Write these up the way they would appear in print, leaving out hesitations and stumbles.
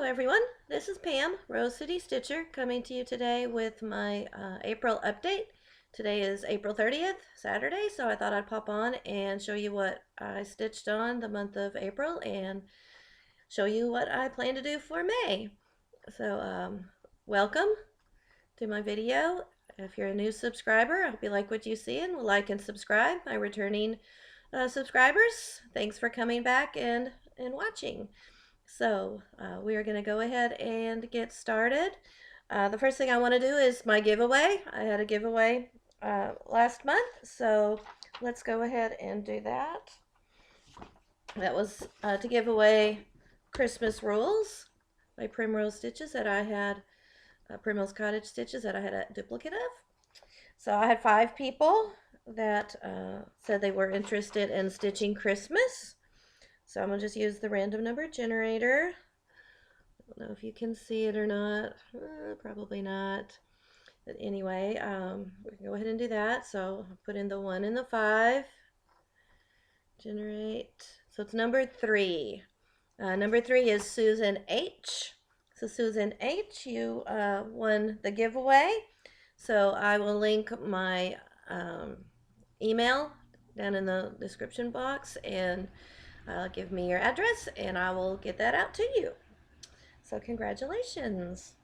everyone, this is Pam, Rose City Stitcher, coming to you today with my April update. Today is April 30th, Saturday, so I thought I'd pop on and show you what I stitched on the month of April and show you what I plan to do for May. So welcome to my video. If you're a new subscriber, I hope you like what you see and like and subscribe. My returning subscribers, thanks for coming back and watching. So we are going to go ahead and get started. The first thing I want to do is my giveaway. I had a giveaway last month, so let's go ahead and do that. That was to give away Christmas Rules by Primrose Stitches that I had, Primrose Cottage Stitches that I had a duplicate of. So I had 5 people that said they were interested in stitching Christmas. So I'm going to just use the random number generator. I don't know if you can see it or not. Probably not. But anyway, we can go ahead and do that. So I'll put in the 1 and the 5. Generate. So it's number 3. Number 3 is Susan H. So Susan H, you won the giveaway. So I will link my email down in the description box, and give me your address and I will get that out to you. So congratulations.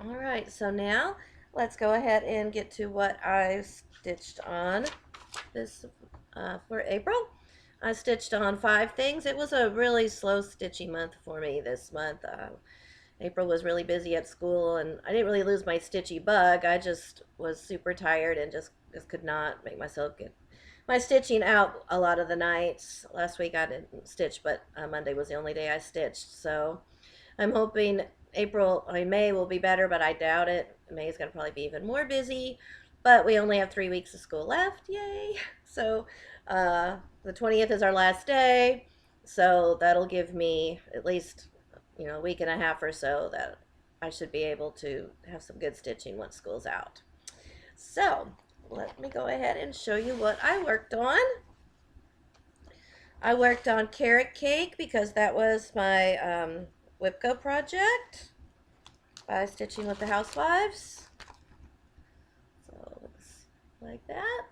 All right, so now let's go ahead and get to what I stitched on this for April. I stitched on 5 things. It was a really slow stitching month for me this month. April was really busy at school, and I didn't really lose my stitchy bug. I just was super tired and just could not make myself get my stitching out a lot of the nights. Last week I didn't stitch, but Monday was the only day I stitched. So I'm hoping May will be better, but I doubt it. May is going to probably be even more busy, but we only have 3 weeks of school left. Yay! So the 20th is our last day, so that'll give me at least a week and a half or so that I should be able to have some good stitching once school's out. So let me go ahead and show you what I worked on. I worked on Carrot Cake because that was my Whipco project by Stitching with the Housewives. So it looks like that.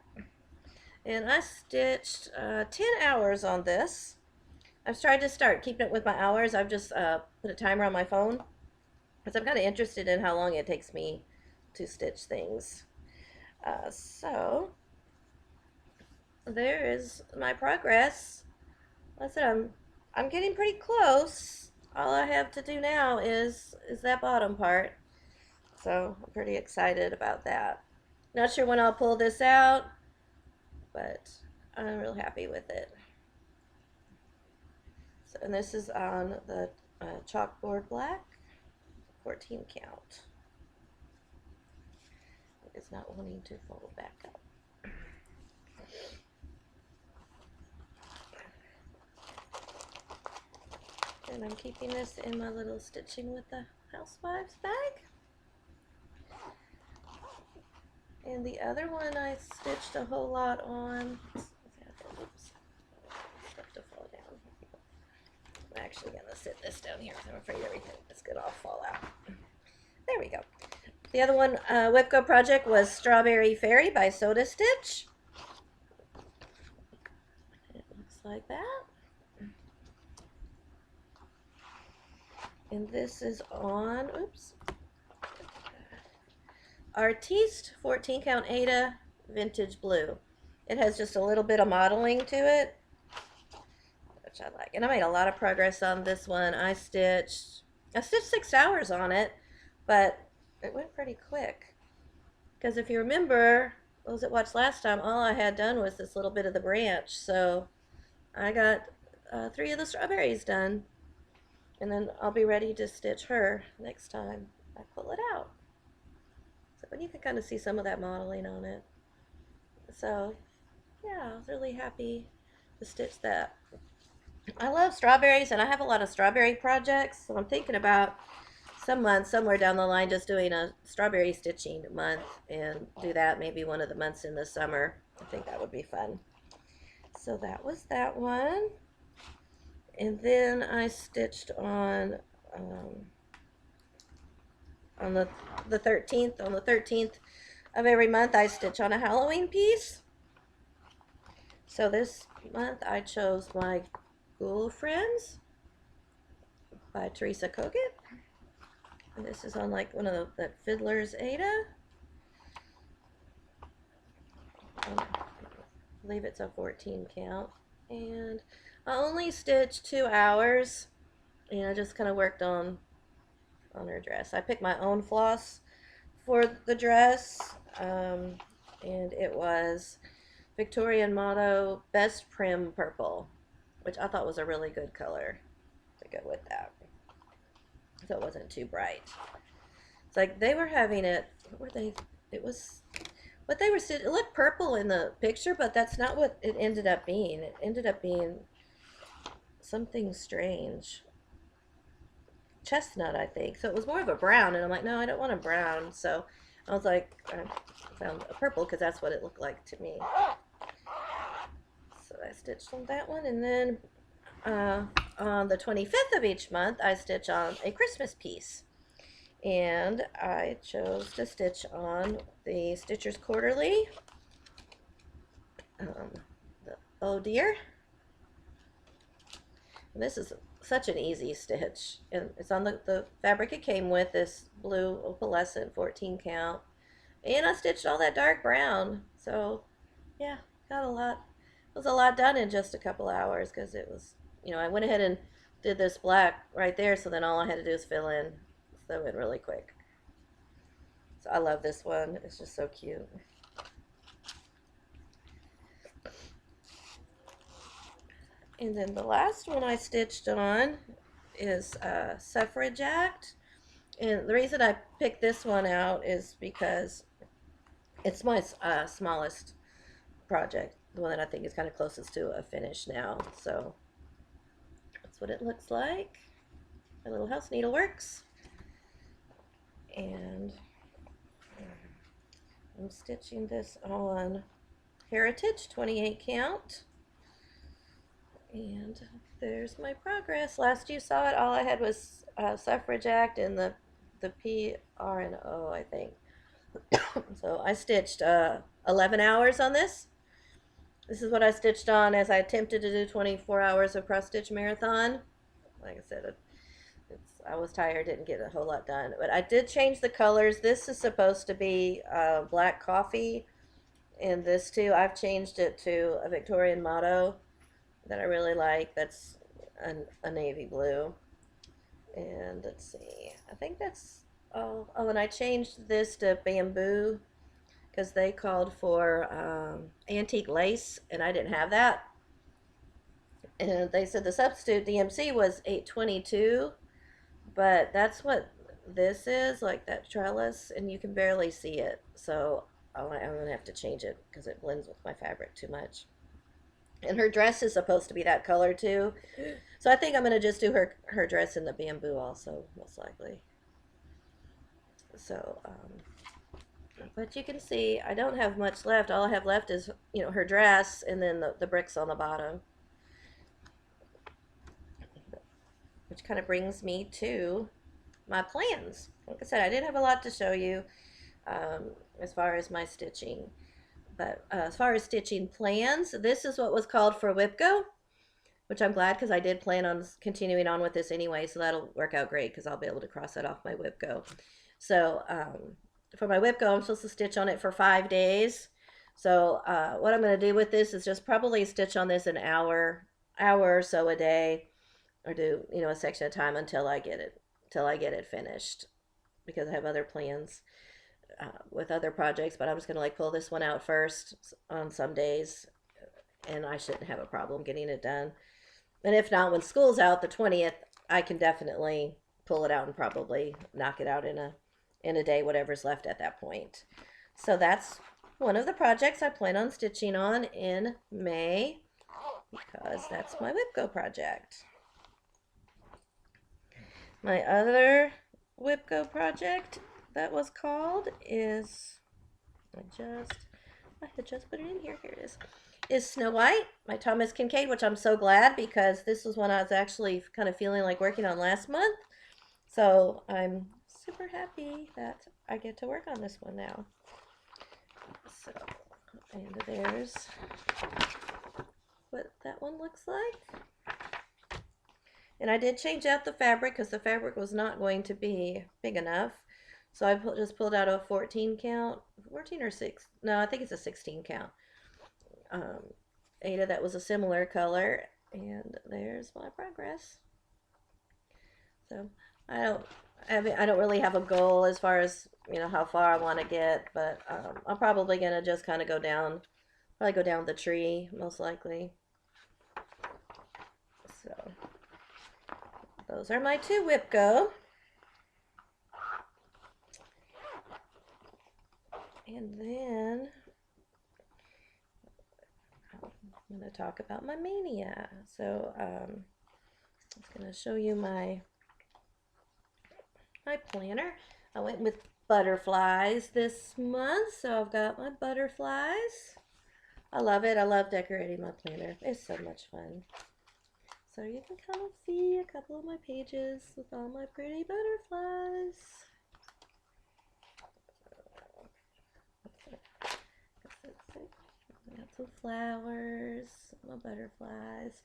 And I stitched 10 hours on this. I've tried to start keeping it with my hours. I've just put a timer on my phone because I'm kind of interested in how long it takes me to stitch things. So there is my progress. Like I said, I'm getting pretty close. All I have to do now is that bottom part. So I'm pretty excited about that. Not sure when I'll pull this out, but I'm real happy with it. So, and this is on the chalkboard black, 14 count. Is not wanting to fold back up. And I'm keeping this in my little Stitching with the Housewives bag. And the other one I stitched a whole lot on. Oops. Stuff to fall down. I'm actually going to sit this down here because I'm afraid everything is going to all fall out. There we go. The other one, Whipco project, was Strawberry Fairy by Soda Stitch. It looks like that. And this is on, oops, Artiste 14 count Ada Vintage Blue. It has just a little bit of modeling to it, which I like. And I made a lot of progress on this one. I stitched 6 hours on it, but it went pretty quick. Because if you remember, those that watched last time, all I had done was this little bit of the branch. So I got 3 of the strawberries done. And then I'll be ready to stitch her next time I pull it out. So, but you can kind of see some of that modeling on it. So yeah, I was really happy to stitch that. I love strawberries, and I have a lot of strawberry projects. So I'm thinking about some month, somewhere down the line, just doing a strawberry stitching month and do that maybe one of the months in the summer. I think that would be fun. So that was that one. And then I stitched on um, on the 13th. On the 13th of every month, I stitch on a Halloween piece. So this month I chose my Ghoul Friends by Teresa Kogut. And this is on like one of the Fiddler's Ada. I believe it's a 14 count. And I only stitched 2 hours. And I just kind of worked on her dress. I picked my own floss for the dress. And it was Victorian Motto Best Prim Purple, which I thought was a really good color to go with that. So it wasn't too bright. It's like they were having it, what were they? It was, what they were, it looked purple in the picture, but that's not what it ended up being. It ended up being something strange. Chestnut, I think. So it was more of a brown, and I'm like, no, I don't want a brown. So I was like, I found a purple because that's what it looked like to me. So I stitched on that one, and then on the 25th of each month, I stitch on a Christmas piece. And I chose to stitch on the Stitcher's Quarterly, the Oh Dear. And this is such an easy stitch. And it's on the fabric it came with, this blue opalescent 14 count. And I stitched all that dark brown. So, yeah, got a lot. It was a lot done in just a couple hours because it was, I went ahead and did this black right there, so then all I had to do is fill in. So it went really quick. So I love this one. It's just so cute. And then the last one I stitched on is Suffrage Act. And the reason I picked this one out is because it's my smallest project, the one that I think is kind of closest to a finish now. So that's what it looks like. My little house needleworks. And I'm stitching this on Heritage 28 count. And there's my progress. Last you saw it, all I had was Suffrage Act and the P, R, and O, I think. So I stitched 11 hours on this. This is what I stitched on as I attempted to do 24 hours of cross stitch marathon. Like I said, I was tired, didn't get a whole lot done. But I did change the colors. This is supposed to be black coffee. And this too, I've changed it to a Victorian motto that I really like. That's a navy blue. And let's see, I think that's, oh, and I changed this to bamboo because they called for antique lace, and I didn't have that. And they said the substitute DMC was 822, but that's what this is, like that trellis, and you can barely see it. So I'm going to have to change it because it blends with my fabric too much. And her dress is supposed to be that color too. So I think I'm going to just do her dress in the bamboo also, most likely. So, but you can see I don't have much left. All I have left is, her dress and then the bricks on the bottom. Which kind of brings me to my plans. Like I said, I didn't have a lot to show you as far as my stitching. But as far as stitching plans, this is what was called for WIPGO, which I'm glad because I did plan on continuing on with this anyway, so that'll work out great because I'll be able to cross that off my WIPGO. So for my WIPGO, I'm supposed to stitch on it for 5 days. So what I'm going to do with this is just probably stitch on this an hour or so a day, or do a section at a time until I get it finished, because I have other plans with other projects, but I'm just gonna pull this one out first on some days, and I shouldn't have a problem getting it done. And if not, when school's out the 20th, I can definitely pull it out and probably knock it out in a day, whatever's left at that point. So that's one of the projects I plan on stitching on in May, because that's my WIPGO project. My other WIPGO project that was called is, I had just put it in here. Here it is Snow White by Thomas Kincaid, which I'm so glad because this was one I was actually kind of feeling like working on last month. So I'm super happy that I get to work on this one now. So, and there's what that one looks like. And I did change out the fabric because the fabric was not going to be big enough. So I just pulled out a 14 count, 14 or 6, no, I think it's a 16 count. Ada that was a similar color, and there's my progress. So I don't really have a goal as far as, you know, how far I want to get, but I'm probably gonna just kind of probably go down the tree most likely. So those are my 2 WIPCO. And then I'm going to talk about my Maynia. So I'm just going to show you my planner. I went with butterflies this month, so I've got my butterflies. I love it. I love decorating my planner. It's so much fun. So you can kind of see a couple of my pages with all my pretty butterflies. I got some flowers, my butterflies.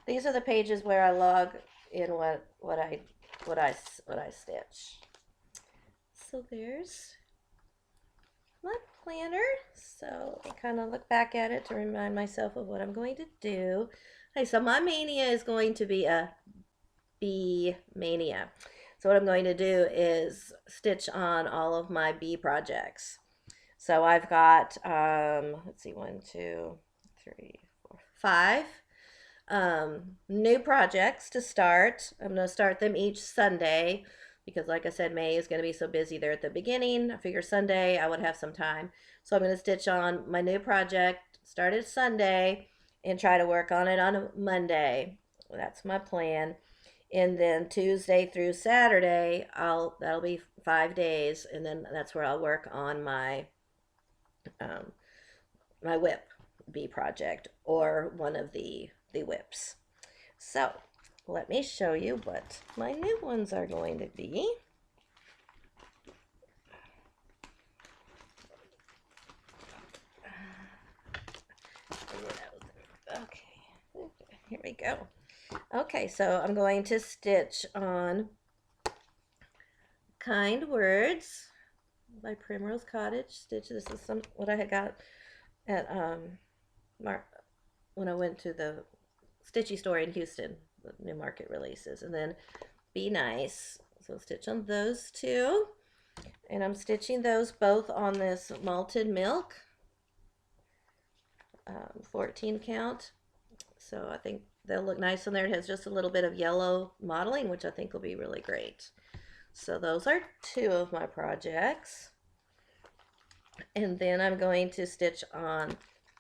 These are the pages where I log in what I stitch. So there's my planner. So I kind of look back at it to remind myself of what I'm going to do. Okay, so my Maynia is going to be a bee Maynia. So what I'm going to do is stitch on all of my bee projects. So I've got, let's see, 1, 2, 3, 4, 5 new projects to start. I'm going to start them each Sunday because, like I said, May is going to be so busy there at the beginning. I figure Sunday I would have some time. So I'm going to stitch on my new project, start it Sunday, and try to work on it on Monday. That's my plan. And then Tuesday through Saturday, that'll be 5 days, and then that's where I'll work on my my whip bee project or one of the whips. So let me show you what my new ones are going to be. Okay, here we go. Okay, so I'm going to stitch on Kind Words by Primrose Cottage Stitch. This is what I had got at when I went to the Stitchy store in Houston, the new market releases. And then Be Nice. So stitch on those 2. And I'm stitching those both on this Malted Milk 14 count. So I think they'll look nice on there. It has just a little bit of yellow modeling, which I think will be really great. So those are 2 of my projects. And then I'm going to stitch on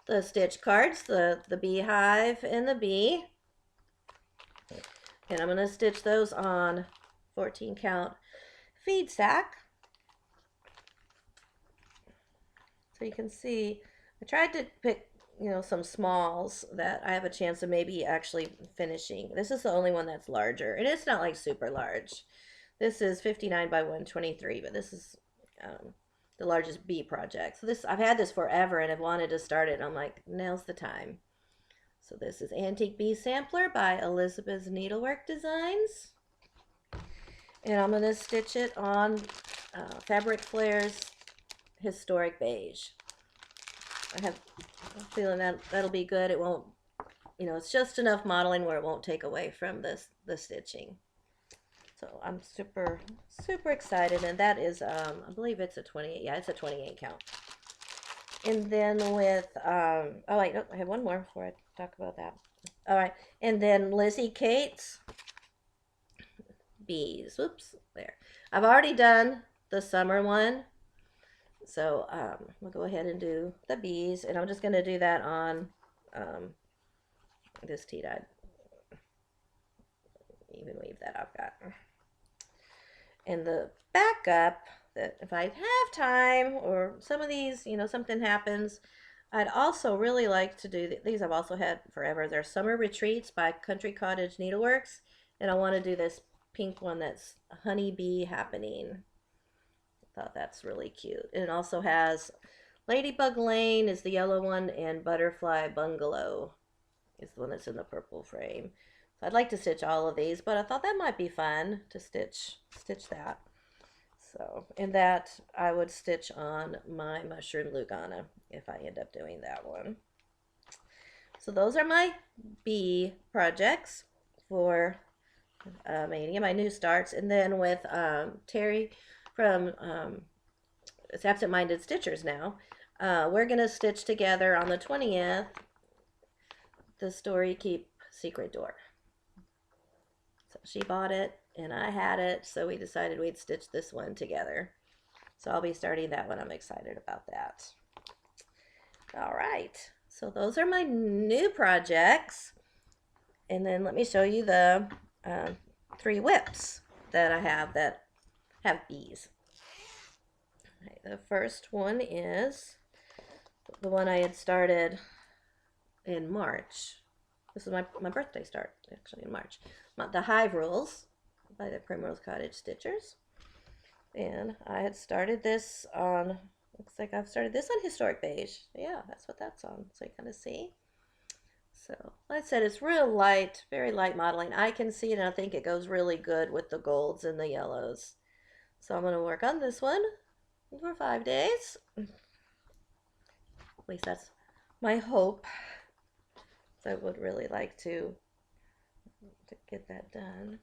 the stitch cards, the beehive and the bee. And I'm going to stitch those on 14 count feed sack. So you can see I tried to pick, you know, some smalls that I have a chance of maybe actually finishing. This is the only one that's larger, and it's not like super large. This is 59 by 123, but this is the largest bee project. So this, I've had this forever and I've wanted to start it, and I'm like, now's the time. So this is Antique Bee Sampler by Elizabeth's Needlework Designs. And I'm going to stitch it on Fabric Flares Historic Beige. I have a feeling that that'll be good. It won't, you know, it's just enough modeling where it won't take away from the stitching. So I'm super excited, and that is I believe it's a 28. Yeah, it's a 28 count. And then with oh wait, no, I have one more before I talk about that. All right, and then Lizzie Kate's bees. Whoops, there. I've already done the summer one, so we'll go ahead and do the bees, and I'm just going to do that on this tea-dyed even weave that I've got. And the backup, that if I have time or some of these, you know, something happens, I'd also really like to do these. I've also had forever. They're Summer Retreats by Country Cottage Needleworks, and I want to do this pink one that's Honeybee Happening. I thought that's really cute. And it also has Ladybug Lane is the yellow one, and Butterfly Bungalow is the one that's in the purple frame. So I'd like to stitch all of these, but I thought that might be fun to stitch that. So, and that I would stitch on my Mushroom Lugana if I end up doing that one. So those are my bee projects for Maynia, my new starts. And then with Terry from it's Absent Minded Stitchers now, we're going to stitch together on the 20th the Story Keep Secret Door. So she bought it and I had it, so we decided we'd stitch this one together. So I'll be starting that one. I'm excited about that. All right, so those are my new projects. And then let me show you the 3 whips that I have that have bees. Okay, the first one is the one I had started in March. This is my birthday start, actually, in March. The Hive Rules by the Primrose Cottage Stitchers. And I had started this on, looks like I've started this on Historic Beige. Yeah, that's what that's on, so you kind of see. So, like I said, it's real light, very light modeling. I can see it, and I think it goes really good with the golds and the yellows. So I'm going to work on this one for 5 days. At least that's my hope. So I would really like to get that done.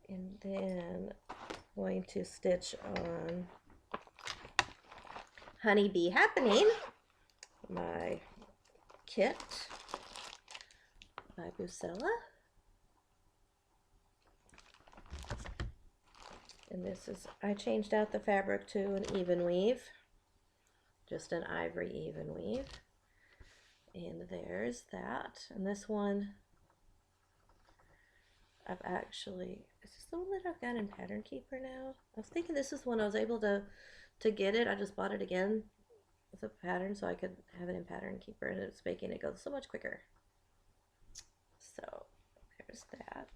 And then I'm going to stitch on Honeybee Happening, my kit by Bucella. And this is, I changed out the fabric to an even weave, just an ivory even weave. And there's that. And this one, I've actually, is this the one that I've got in Pattern Keeper now? I was thinking this is when I was able to get it. I just bought it again with a pattern so I could have it in Pattern Keeper, and it's making it go so much quicker. So there's that.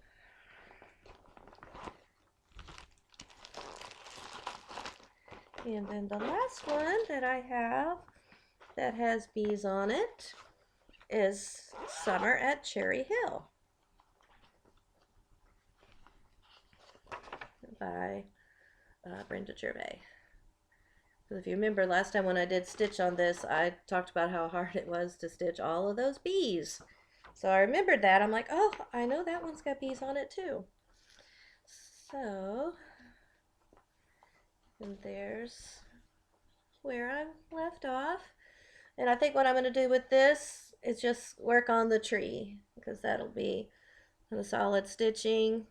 And then the last one that I have that has bees on it is Summer at Cherry Hill by Brenda Gervais. If you remember last time when I did stitch on this, I talked about how hard it was to stitch all of those bees. So I remembered that. I'm like, oh, I know that one's got bees on it too. So, and there's where I left off. And I think what I'm going to do with this is just work on the tree, because that'll be kind of solid stitching.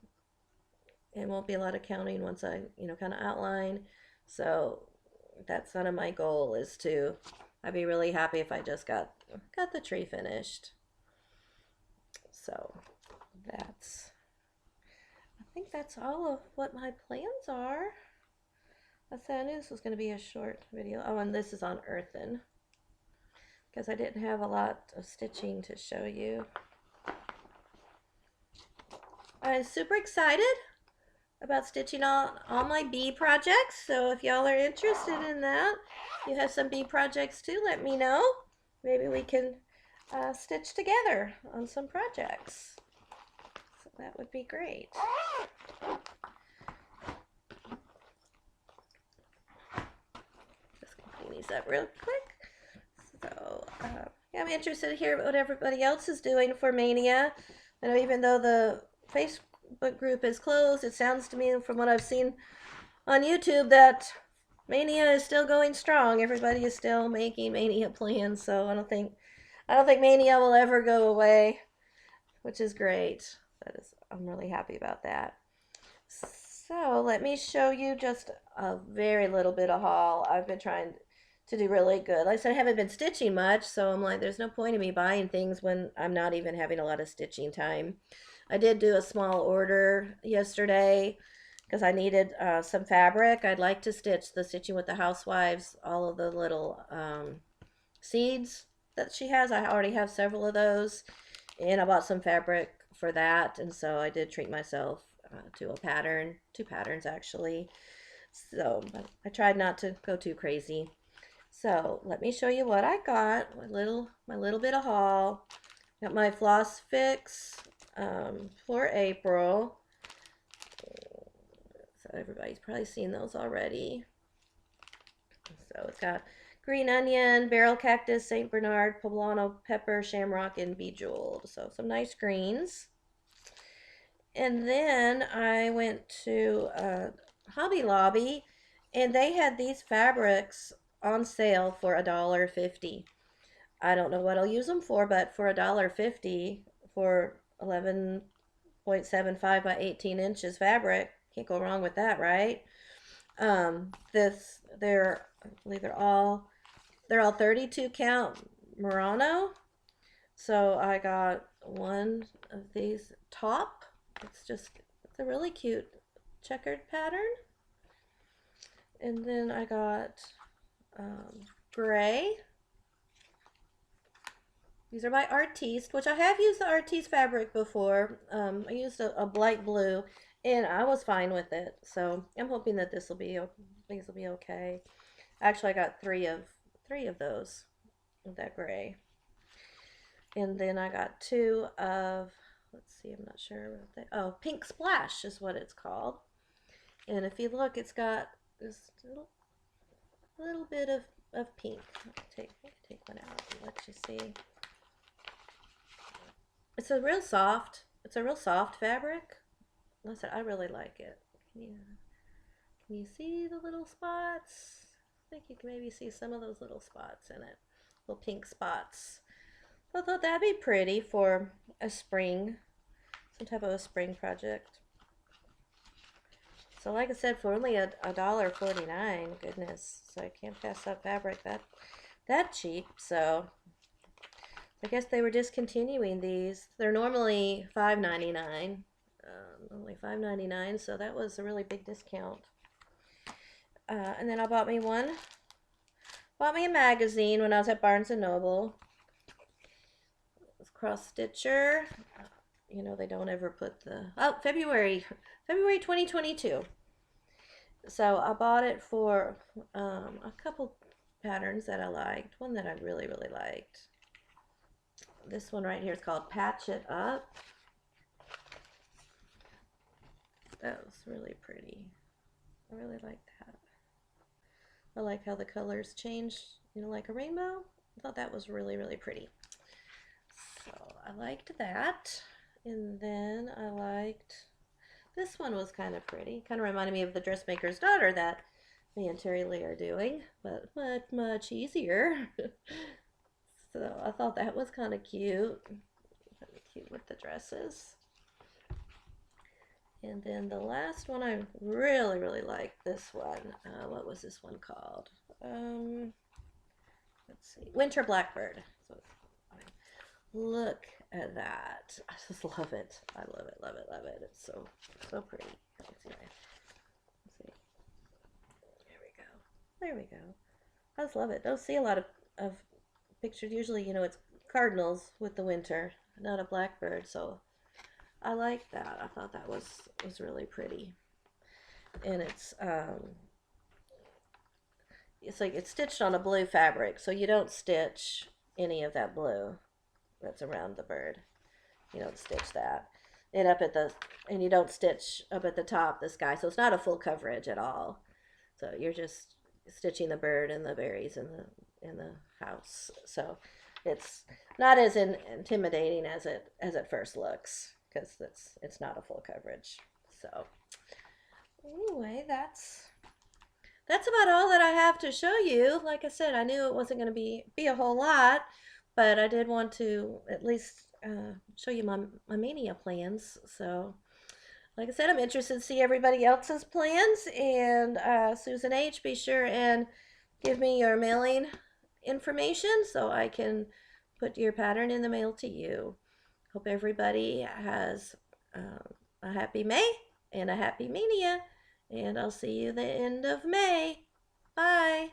It won't be a lot of counting once I, kind of outline. So that's kind of my goal, is to, I'd be really happy if I just got the tree finished. So I think that's all of what my plans are. I said I knew this was going to be a short video. Oh, and this is on earthen, because I didn't have a lot of stitching to show you. I'm super excited about stitching all my bee projects. So if y'all are interested in that, you have some bee projects too, let me know. Maybe we can stitch together on some projects. So that would be great. Just clean these up real quick. So yeah, I'm interested to hear what everybody else is doing for Maynia. I know even though the Facebook group is closed, it sounds to me from what I've seen on YouTube that Maynia is still going strong. Everybody is still making Maynia plans, so I don't think Maynia will ever go away, which is great. I'm really happy about that. So let me show you just a very little bit of haul. I've been trying to do really good. Like I said, I haven't been stitching much, so I'm like, there's no point in me buying things when I'm not even having a lot of stitching time. I did do a small order yesterday because I needed some fabric. I'd like to stitch the Stitching with the Housewives, all of the little seeds that she has. I already have several of those, and I bought some fabric for that, and so I did treat myself to a pattern, 2 patterns actually. So I tried not to go too crazy. So let me show you what I got. My little bit of haul. Got my Floss Fix for April. So everybody's probably seen those already. So it's got green onion, barrel cactus, St. Bernard, poblano pepper, shamrock, and bejeweled. So some nice greens. And then I went to Hobby Lobby, and they had these fabrics on sale for $1.50. I don't know what I'll use them for, but for $1.50 for 11.75 by 18 inches fabric, can't go wrong with that, right? I believe they're all 32 count Murano. So I got one of these top. It's a really cute checkered pattern. And then I got gray. These are by Artiste, which I have used the Artiste fabric before. I used a light blue, and I was fine with it. So I'm hoping that these will be okay. Actually, I got three of those with that gray. And then I got 2 of, let's see, I'm not sure what they, oh, Pink Splash is what it's called. And if you look, it's got this little bit of pink. Take one out and let you see. It's a real soft fabric. Listen, I really like it. Can you see the little spots? I think you can maybe see some of those little spots in it. Little pink spots. So I thought that'd be pretty for a spring, some type of a spring project. So like I said, for only $1.49, goodness. So I can't pass up fabric that cheap. So I guess they were discontinuing these. They're normally $5.99, only $5.99. So that was a really big discount. And then I bought me a magazine when I was at Barnes and Noble. It's cross stitcher. You know, they don't ever put the, February 2022. So I bought it for a couple patterns that I liked. One that I really, really liked. This one right here is called Patch It Up. That was really pretty. I really like that. I like how the colors change, you know, like a rainbow. I thought that was really, really pretty. So I liked that. And then I liked, this one was kind of pretty. Kind of reminded me of the Dressmaker's Daughter that me and Terry Lee are doing, but much, much easier. So I thought that was kind of cute. Kind of cute with the dresses. And then the last one, I really, really liked this one. What was this one called? Let's see. Winter Blackbird. So, look at that. I just love it. I love it, love it, love it. It's so pretty. Let's see. There we go. There we go. I just love it. Don't see a lot of pictures. Usually, you know, it's cardinals with the winter, not a blackbird. So I like that. I thought that was really pretty. And it's like it's stitched on a blue fabric, so you don't stitch any of that blue that's around the bird. You don't stitch that. And you don't stitch up at the top the sky, so it's not a full coverage at all. So you're just stitching the bird and the berries in the house. So it's not as intimidating as it first looks, because it's not a full coverage. So anyway, that's about all that I have to show you. Like I said, I knew it wasn't going to be a whole lot, but I did want to at least show you my Maynia plans. So like I said, I'm interested to see everybody else's plans. And Susan H., be sure and give me your mailing information so I can put your pattern in the mail to you. Hope everybody has a happy May and a happy Maynia. And I'll see you the end of May. Bye.